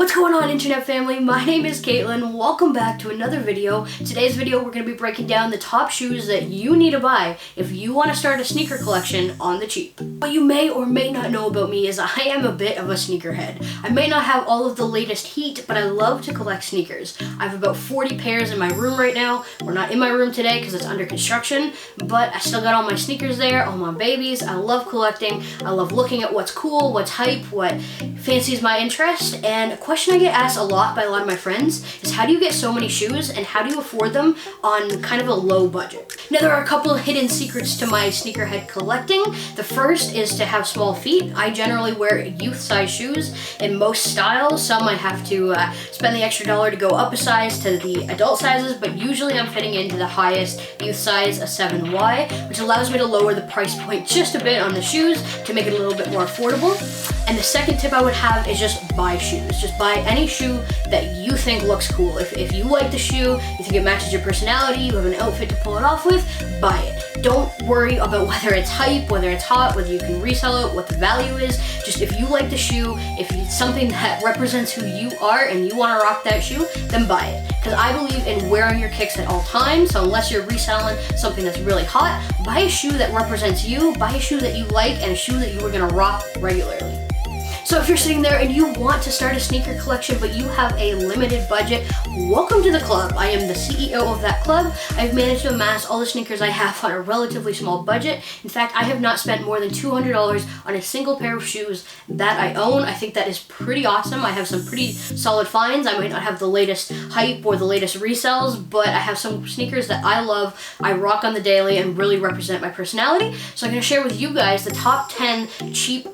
What's going on, internet family? My name is Caitlin. Welcome back to another video. Today's video we're going to be breaking down the top shoes that you need to buy if you want to start a sneaker collection on the cheap. What you may or may not know about me is I am a bit of a sneakerhead. I may not have all of the latest heat, but I love to collect sneakers. I have about 40 pairs in my room right now. We're not in my room today because it's under construction, but I still got all my sneakers there, all my babies. I love collecting. I love looking at what's cool, what's hype, what fancies my interest. And a question I get asked a lot by a lot of my friends is, how do you get so many shoes and how do you afford them on kind of a low budget? Now, there are a couple of hidden secrets to my sneakerhead collecting. The first is to have small feet. I generally wear youth size shoes in most styles. Some I have to spend the extra dollar to go up a size to the adult sizes, but usually I'm fitting into the highest youth size, a 7Y, which allows me to lower the price point just a bit on the shoes to make it a little bit more affordable. And the second tip I would have is just buy shoes. Just buy any shoe that you think looks cool. If you like the shoe, you think it matches your personality, you have an outfit to pull it off with, buy it. Don't worry about whether it's hype, whether it's hot, whether you can resell it, what the value is. Just if you like the shoe, if it's something that represents who you are and you want to rock that shoe, then buy it. Because I believe in wearing your kicks at all times, so unless you're reselling something that's really hot, buy a shoe that represents you, buy a shoe that you like, and a shoe that you are going to rock regularly. So if you're sitting there and you want to start a sneaker collection but you have a limited budget, welcome to the club. I am the CEO of that club. I've managed to amass all the sneakers I have on a relatively small budget. In fact, I have not spent more than $200 on a single pair of shoes that I own. I think that is pretty awesome. I have some pretty solid finds. I might not have the latest hype or the latest resells, but I have some sneakers that I love, I rock on the daily, and really represent my personality. So I'm going to share with you guys the top 10 cheap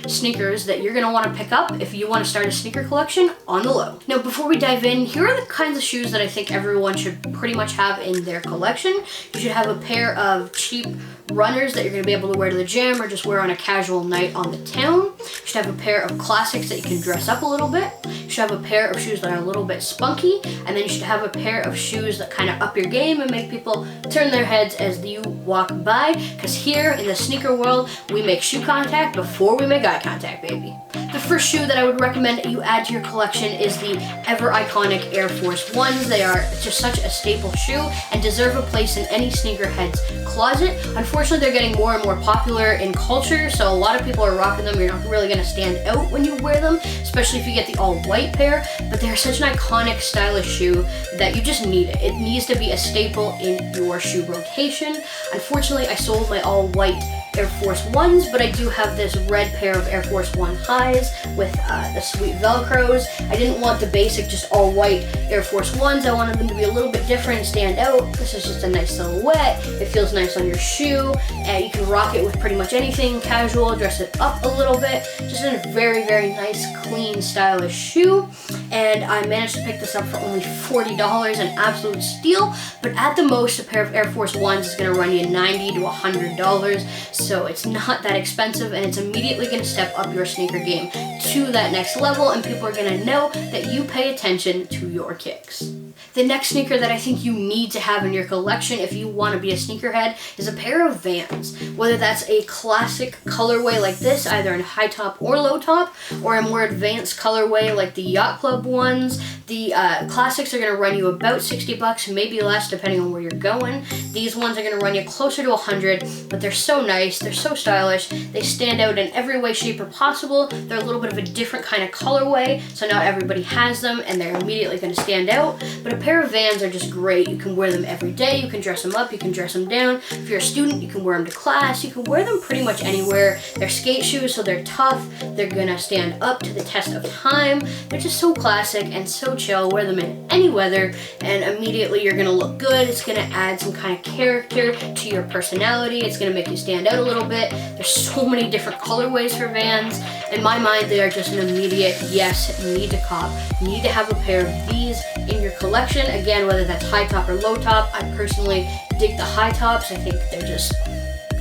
sneakers that you're going to want to pick up if you want to start a sneaker collection on the low. Now, before we dive in, here are the kinds of shoes that I think everyone should pretty much have in their collection. You should have a pair of cheap runners that you're going to be able to wear to the gym or just wear on a casual night on the town. You should have a pair of classics that you can dress up a little bit. You should have a pair of shoes that are a little bit spunky, and then you should have a pair of shoes that kind of up your game and make people turn their heads as you walk by, because here in the sneaker world, we make shoe contact before we make eye contact, baby. The first shoe that I would recommend you add to your collection is the ever iconic Air Force Ones. They are just such a staple shoe and deserve a place in any sneakerhead's closet. Unfortunately, they're getting more and more popular in culture, so a lot of people are rocking them. You're not really going to stand out when you wear them, especially if you get the all-white pair, but they're such an iconic, stylish shoe that you just need it. It needs to be a staple in your shoe rotation. Unfortunately, I sold my all-white Air Force Ones, but I do have this red pair of Air Force One highs with the sweet Velcros. I didn't want the basic, just all white Air Force Ones. I wanted them to be a little bit different and stand out. This is just a nice silhouette. It feels nice on your shoe, and you can rock it with pretty much anything, casual, dress it up a little bit. Just a very, very nice, clean, stylish shoe. And I managed to pick this up for only $40, an absolute steal. But at the most, a pair of Air Force Ones is going to run you $90 to $100. So it's not that expensive, and it's immediately going to step up your sneaker game to that next level, and people are going to know that you pay attention to your kicks. The next sneaker that I think you need to have in your collection if you want to be a sneakerhead is a pair of Vans. Whether that's a classic colorway like this, either in high top or low top, or a more advanced colorway like the Yacht Club ones. The classics are going to run you about $60, maybe less depending on where you're going. These ones are going to run you closer to $100, but they're so nice, they're so stylish, they stand out in every way, shape, or possible. They're a little bit of a different kind of colorway, so not everybody has them, and they're immediately going to stand out. But a pair of Vans are just great. You can wear them every day, you can dress them up, you can dress them down. If you're a student, you can wear them to class, you can wear them pretty much anywhere. They're skate shoes, so they're tough, they're going to stand up to the test of time. They're just so classic and so chill. Wear them in any weather, and immediately you're going to look good. It's going to add some kind of character to your personality. It's going to make you stand out a little bit. There's so many different colorways for Vans. In my mind, they are just an immediate yes, need to cop. Need to have a pair of these in your collection. Again, whether that's high top or low top, I personally dig the high tops. I think they're just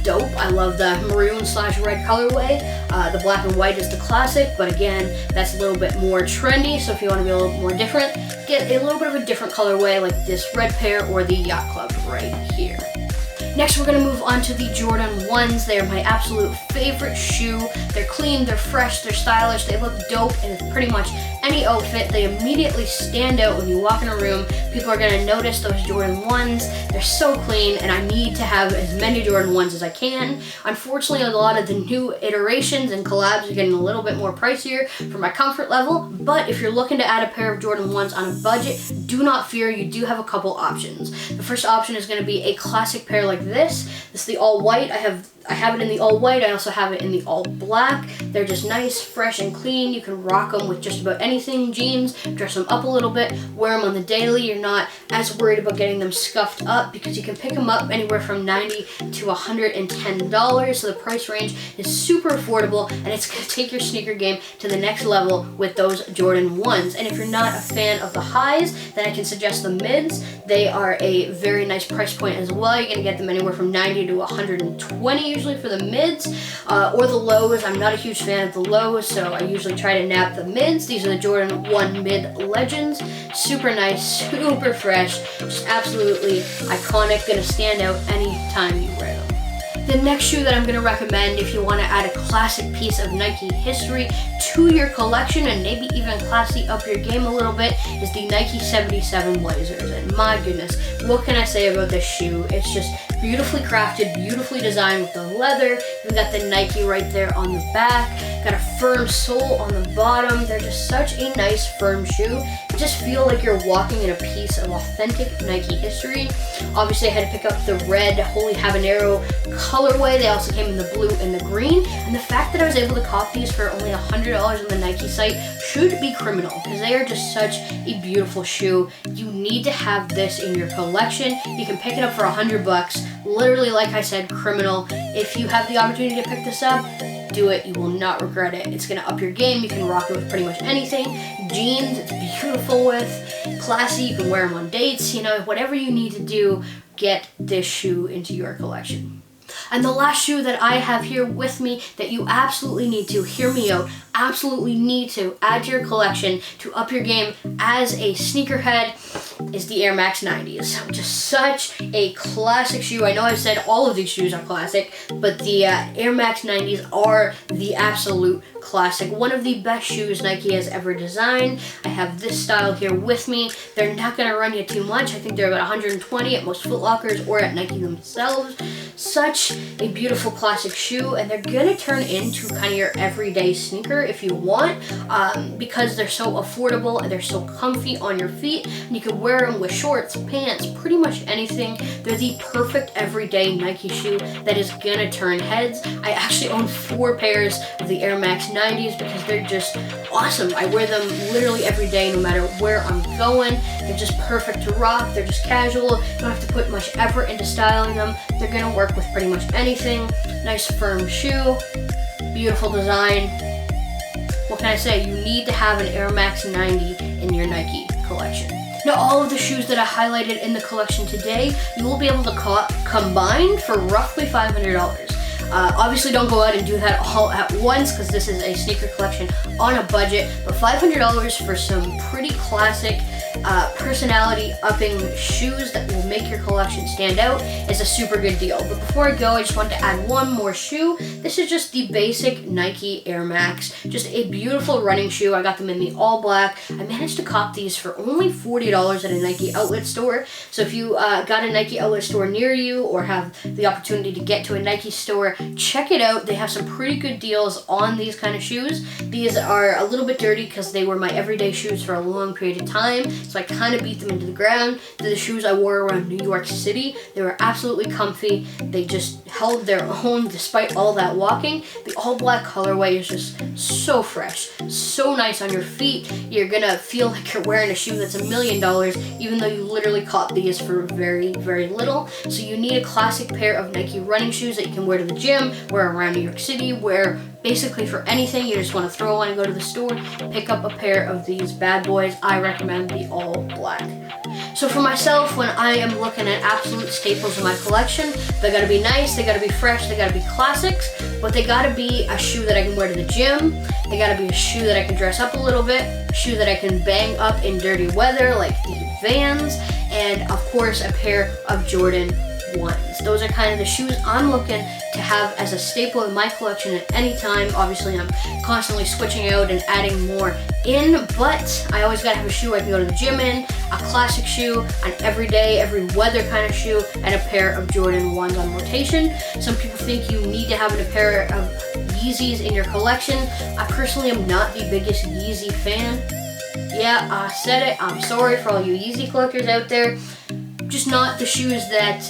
dope. I love the maroon/red colorway. The black and white is the classic, but again, that's a little bit more trendy, so if you want to be a little more different, get a little bit of a different colorway like this red pair or the Yacht Club right here. Next, we're going to move on to the Jordan 1s. They are my absolute favorite shoe. They're clean, they're fresh, they're stylish, they look dope, and it's pretty much any outfit. They immediately stand out when you walk in a room. People are gonna notice those Jordan 1s. They're so clean, and I need to have as many Jordan 1s as I can. Unfortunately, a lot of the new iterations and collabs are getting a little bit more pricier for my comfort level, but if you're looking to add a pair of Jordan 1s on a budget, do not fear, you do have a couple options. The first option is gonna be a classic pair like this. This is the all white. I have it in the all white. I also have it in the all black. They're just nice, fresh, and clean. You can rock them with just about anything. Jeans, dress them up a little bit, wear them on the daily. You're not as worried about getting them scuffed up because you can pick them up anywhere from $90 to $110. So the price range is super affordable, and it's gonna take your sneaker game to the next level with those Jordan 1s. And if you're not a fan of the highs, then I can suggest the mids. They are a very nice price point as well. You're gonna get them anywhere from $90 to $120 usually for the mids, or the lows. I'm not a huge fan of the lows, so I usually try to nab the mids. These are the Jordan 1 Mid Legends. Super nice, super fresh, just absolutely iconic, gonna stand out anytime you wear them. The next shoe that I'm gonna recommend if you wanna add a classic piece of Nike history to your collection and maybe even classy up your game a little bit is the Nike 77 Blazers. And my goodness, what can I say about this shoe? It's just beautifully crafted, beautifully designed with the leather. You've got the Nike right there on the back, got a firm sole on the bottom. They're just such a nice firm shoe. You just feel like you're walking in a piece of authentic Nike history. Obviously I had to pick up the red Holy Habanero colorway. They also came in the blue and the green. And the fact that I was able to cop these for only $100 on the Nike site should be criminal because they are just such a beautiful shoe. You need to have this in your collection. You can pick it up for $100. Literally, like I said, criminal. If you have the opportunity to pick this up, do it. You will not regret it. It's gonna up your game. You can rock it with pretty much anything. Jeans, it's beautiful with. Classy, you can wear them on dates. You know, whatever you need to do, get this shoe into your collection. And the last shoe that I have here with me that you absolutely need to, hear me out, absolutely need to add to your collection to up your game as a sneakerhead is the Air Max 90s. Just such a classic shoe. I know I've said all of these shoes are classic, but the Air Max 90s are the absolute classic. One of the best shoes Nike has ever designed. I have this style here with me. They're not gonna run you too much. I think they're about 120 at most Foot Lockers or at Nike themselves. Such a beautiful classic shoe, and they're gonna turn into kind of your everyday sneaker if you want, because they're so affordable and they're so comfy on your feet, and you can wear them with shorts, pants, pretty much anything. They're the perfect everyday Nike shoe that is gonna turn heads. I actually own 4 pairs of the Air Max 90s because they're just awesome. I wear them literally every day no matter where I'm going. They're just perfect to rock. They're just casual. You don't have to put much effort into styling them. They're gonna work with pretty much anything. Nice firm shoe, beautiful design. What can I say? You need to have an Air Max 90 in your Nike collection. Now, all of the shoes that I highlighted in the collection today, you will be able to combine for roughly $500. Obviously, don't go out and do that all at once because this is a sneaker collection on a budget, but $500 for some pretty classic personality-upping shoes that will make your collection stand out is a super good deal. But before I go, I just want to add one more shoe. This is just the basic Nike Air Max, just a beautiful running shoe. I got them in the all black. I managed to cop these for only $40 at a Nike outlet store. So if you got a Nike outlet store near you or have the opportunity to get to a Nike store, check it out. They have some pretty good deals on these kind of shoes. These are a little bit dirty because they were my everyday shoes for a long period of time, so I kind of beat them into the ground. They're the shoes I wore around New York City. They were absolutely comfy. They just held their own despite all that walking. The all black colorway is just so fresh, so nice on your feet. You're gonna feel like you're wearing a shoe that's $1 million, even though you literally caught these for very, very little. So you need a classic pair of Nike running shoes that you can wear to the gym, wear around New York City, wear basically for anything. You just want to throw on and go to the store, pick up a pair of these bad boys. I recommend the all black. So for myself, when I am looking at absolute staples in my collection, they gotta be nice, they gotta be fresh, they gotta be classics, but they gotta be a shoe that I can wear to the gym. They gotta be a shoe that I can dress up a little bit, a shoe that I can bang up in dirty weather like the Vans, and of course a pair of Jordan 1s. Those are kind of the shoes I'm looking to have as a staple in my collection at any time. Obviously, I'm constantly switching out and adding more in, but I always gotta have a shoe I can go to the gym in, a classic shoe, an everyday, every weather kind of shoe, and a pair of Jordan 1s on rotation. Some people think you need to have a pair of Yeezys in your collection. I personally am not the biggest Yeezy fan. Yeah, I said it. I'm sorry for all you Yeezy collectors out there. Just not the shoes that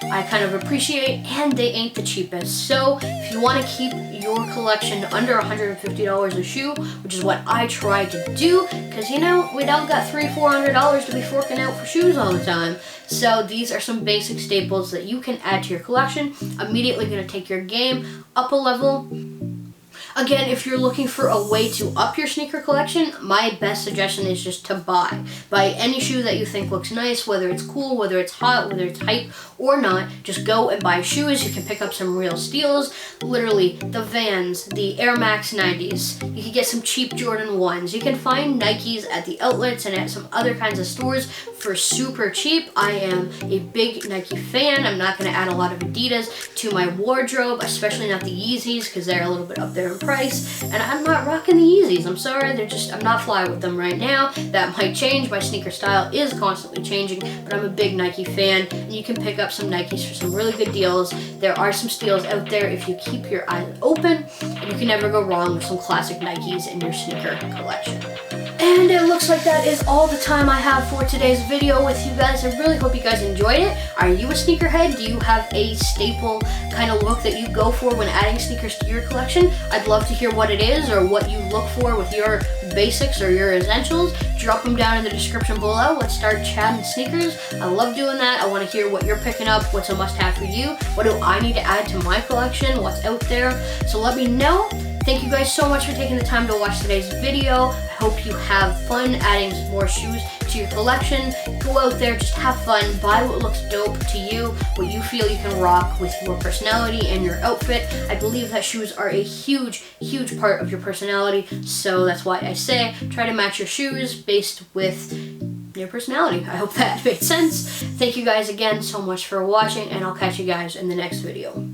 I kind of appreciate, and they ain't the cheapest. So if you want to keep your collection under $150 a shoe, which is what I try to do, because you know, we don't got $300-400 to be forking out for shoes all the time. So these are some basic staples that you can add to your collection. Immediately going to take your game up a level. Again, if you're looking for a way to up your sneaker collection, my best suggestion is just to buy. Buy any shoe that you think looks nice, whether it's cool, whether it's hot, whether it's hype or not. Just go and buy shoes. You can pick up some real steals. Literally, the Vans, the Air Max 90s. You can get some cheap Jordan 1s. You can find Nikes at the outlets and at some other kinds of stores for super cheap. I am a big Nike fan. I'm not going to add a lot of Adidas to my wardrobe, especially not the Yeezys, because they're a little bit up there in price, and I'm not rocking the Yeezys. I'm sorry, I'm not fly with them right now. That might change. My sneaker style is constantly changing, but I'm a big Nike fan, and you can pick up some Nikes for some really good deals. There are some steals out there if you keep your eyes open, and you can never go wrong with some classic Nikes in your sneaker collection. And it looks like that is all the time I have for today's video with you guys. I really hope you guys enjoyed it. Are you a sneakerhead? Do you have a staple kind of look that you go for when adding sneakers to your collection? I'd love to hear what it is or what you look for with your basics or your essentials. Drop them down in the description below. Let's start chatting sneakers. I love doing that. I want to hear what you're picking up, what's a must-have for you, what do I need to add to my collection, what's out there. So let me know. Thank you guys so much for taking the time to watch today's video. I hope you have fun adding more shoes to your collection. Go out there, just have fun, buy what looks dope to you, what you feel you can rock with your personality and your outfit. I believe that shoes are a huge, huge part of your personality, so that's why I say try to match your shoes based with your personality. I hope that made sense. Thank you guys again so much for watching, and I'll catch you guys in the next video.